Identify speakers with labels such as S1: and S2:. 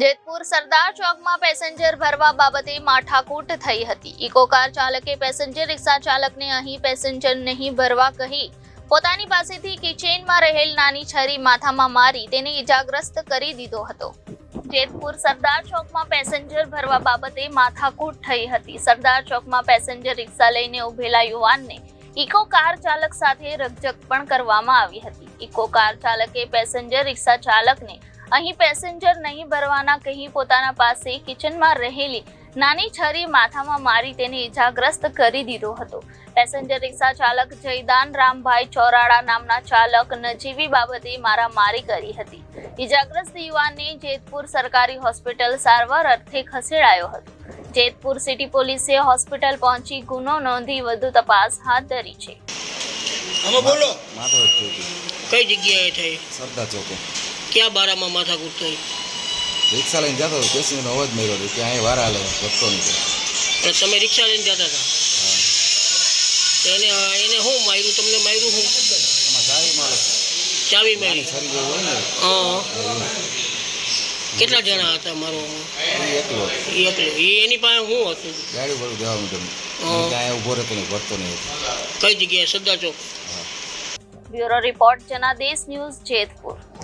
S1: જેતપુર સરદાર ચોકમાં પેસેન્જર ભરવા બાબતે માથાકૂટ થઈ હતી। ઇકો કાર ચાલકે પેસેન્જર રિક્ષા ચાલકને અહીં પેસેન્જર નહીં ભરવા કહી પોતાની પાસેથી કિચેનમાં રહેલ નાની છરી માથામાં મારી તેને ઈજાગ્રસ્ત કરી દીધો હતો। જેતપુર સરદાર ચોકમાં પેસેન્જર ભરવા બાબતે માથાકૂટ થઈ હતી। સરદાર ચોકમાં પેસેન્જર રિક્ષા લઈને ઉભેલા યુવાનને ઇકો કાર ચાલક સાથે રકઝક પણ કરવામાં આવી હતી। ઇકો કાર ચાલકે પેસેન્જર રિક્ષા ચાલકને અહીં પેસેન્જર નહીં ભરવાના કહી પોતાના પાસે કિચનમાં રહેલી નાની છરી માથામાં મારી તેને ઈજાગ્રસ્ત કરી દીધો હતો। પેસેન્જર રિક્ષા ચાલક જયદાન રામભાઈ ચોરાડા નામના ચાલક નજીવી બાબતે મારામારી કરી હતી। ઈજાગ્રસ્ત યુવાનને જેતપુર સરકારી હોસ્પિટલ સારવાર અર્થે ખસેડાયો હતો। જેતપુર સિટી પોલીસે હોસ્પિટલ પહોંચી ગુનો નોંધી વધુ તપાસ હાથ ધરી છે।
S2: બોલો
S3: કઈ જગ્યાએ થઈ?
S2: સરદાર ચોકે
S3: ક્યાં બારામાં માથાકૂટ થઈ?
S2: રિક્ષા લઈને જતો હતો, પેસેન્જરનો અવાજ માર્યો હતો, ત્યાં અહીં વારા હાલે વધતો નથી।
S3: અને તમે રિક્ષા લઈને જતા હતા? એને શું માર્યું? તમને માર્યું શું?
S2: એમાં ચાવી મારો
S3: ચાવી મારી?
S2: છરી જેવું હોય ને
S3: હા। કેટલા જણા હતા? મારો
S2: એ એકલો
S3: એની પાસે શું હતું?
S2: ગાડી ભરું જવાનું તમે ત્યાં ઊભો રહેતો નહીં, ભરતો નહીં।
S3: કઈ જગ્યાએ? Sardar Chowk.
S1: Bureau report Janadesh news Jetpur.